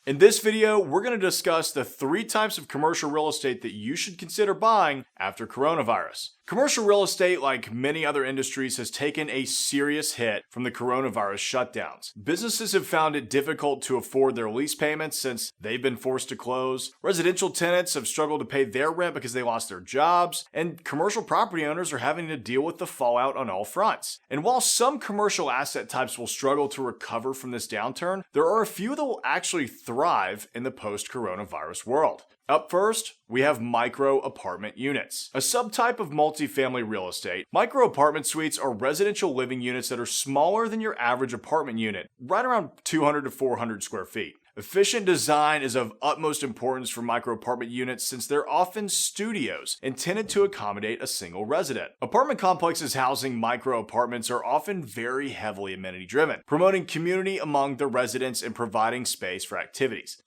In this video, we're going to discuss the 3 types of commercial real estate that you should consider buying after coronavirus. Commercial real estate, like many other industries, has taken a serious hit from the coronavirus shutdowns. Businesses have found it difficult to afford their lease payments since they've been forced to close. Residential tenants have struggled to pay their rent because they lost their jobs, and commercial property owners are having to deal with the fallout on all fronts. And while some commercial asset types will struggle to recover from this downturn, there are a few that will actually thrive in the post-coronavirus world. Up first, we have micro apartment units. A subtype of multifamily real estate, micro apartment suites are residential living units that are smaller than your average apartment unit, right around 200 to 400 square feet. Efficient design is of utmost importance for micro apartment units since they're often studios intended to accommodate a single resident. Apartment complexes housing micro apartments are often very heavily amenity driven, promoting community among the residents and providing space for activities.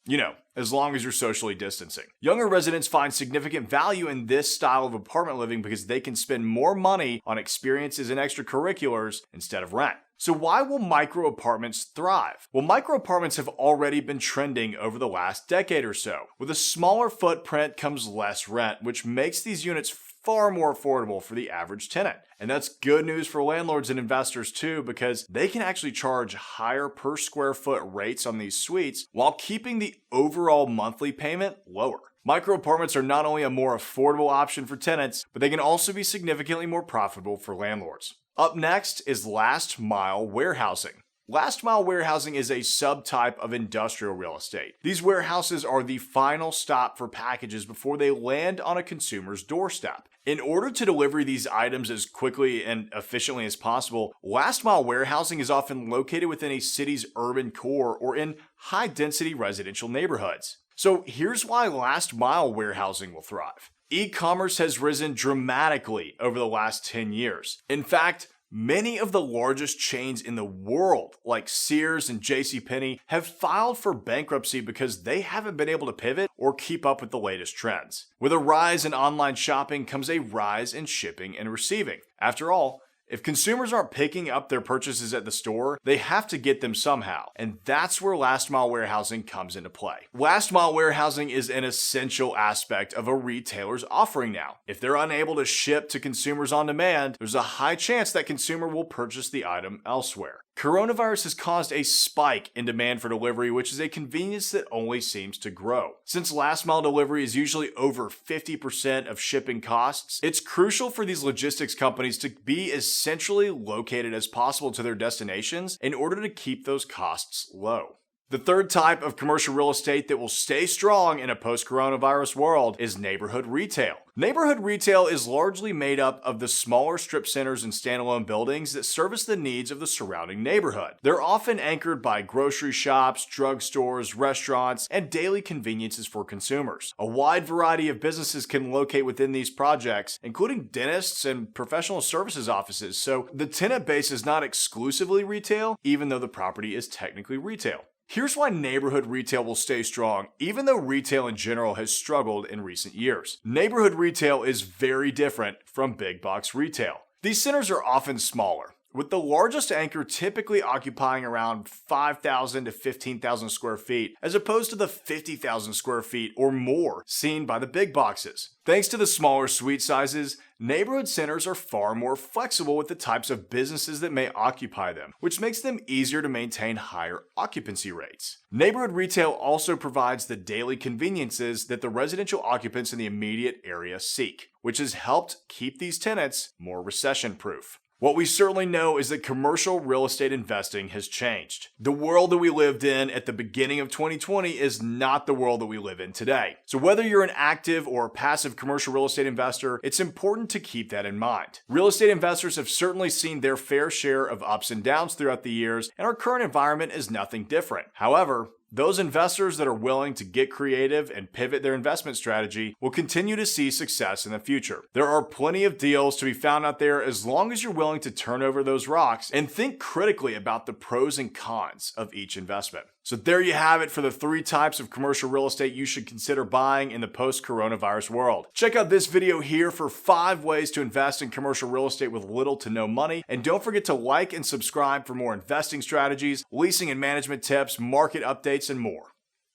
As long as you're socially distancing. Younger residents find significant value in this style of apartment living because they can spend more money on experiences and extracurriculars instead of rent. So why will micro apartments thrive? Well, micro apartments have already been trending over the last decade or so. With a smaller footprint comes less rent, which makes these units far more affordable for the average tenant. And that's good news for landlords and investors too, because they can actually charge higher per square foot rates on these suites while keeping the overall monthly payment lower. Micro apartments are not only a more affordable option for tenants, but they can also be significantly more profitable for landlords. Up next is last mile warehousing. Last mile warehousing is a subtype of industrial real estate. These warehouses are the final stop for packages before they land on a consumer's doorstep. In order to deliver these items as quickly and efficiently as possible, last mile warehousing is often located within a city's urban core or in high density residential neighborhoods. So here's why last mile warehousing will thrive. E-commerce has risen dramatically over the last 10 years. In fact, many of the largest chains in the world, like Sears and JCPenney, have filed for bankruptcy because they haven't been able to pivot or keep up with the latest trends. With a rise in online shopping comes a rise in shipping and receiving. After all, if consumers aren't picking up their purchases at the store, they have to get them somehow, and that's where last mile warehousing comes into play. Last mile warehousing is an essential aspect of a retailer's offering now. If they're unable to ship to consumers on demand, there's a high chance that consumer will purchase the item elsewhere. Coronavirus has caused a spike in demand for delivery, which is a convenience that only seems to grow. Since last mile delivery is usually over 50% of shipping costs, it's crucial for these logistics companies to be as centrally located as possible to their destinations in order to keep those costs low. The third type of commercial real estate that will stay strong in a post-coronavirus world is neighborhood retail. Neighborhood retail is largely made up of the smaller strip centers and standalone buildings that service the needs of the surrounding neighborhood. They're often anchored by grocery shops, drugstores, restaurants, and daily conveniences for consumers. A wide variety of businesses can locate within these projects, including dentists and professional services offices, so the tenant base is not exclusively retail, even though the property is technically retail. Here's why neighborhood retail will stay strong, even though retail in general has struggled in recent years. Neighborhood retail is very different from big box retail. These centers are often smaller, with the largest anchor typically occupying around 5,000 to 15,000 square feet, as opposed to the 50,000 square feet or more seen by the big boxes. Thanks to the smaller suite sizes, neighborhood centers are far more flexible with the types of businesses that may occupy them, which makes them easier to maintain higher occupancy rates. Neighborhood retail also provides the daily conveniences that the residential occupants in the immediate area seek, which has helped keep these tenants more recession-proof. What we certainly know is that commercial real estate investing has changed. The world that we lived in at the beginning of 2020 is not the world that we live in today. So whether you're an active or passive commercial real estate investor, it's important to keep that in mind. Real estate investors have certainly seen their fair share of ups and downs throughout the years, and our current environment is nothing different. However, those investors that are willing to get creative and pivot their investment strategy will continue to see success in the future. There are plenty of deals to be found out there as long as you're willing to turn over those rocks and think critically about the pros and cons of each investment. So there you have it for the 3 types of commercial real estate you should consider buying in the post-coronavirus world. Check out this video here for 5 ways to invest in commercial real estate with little to no money. And don't forget to like and subscribe for more investing strategies, leasing and management tips, market updates, and more.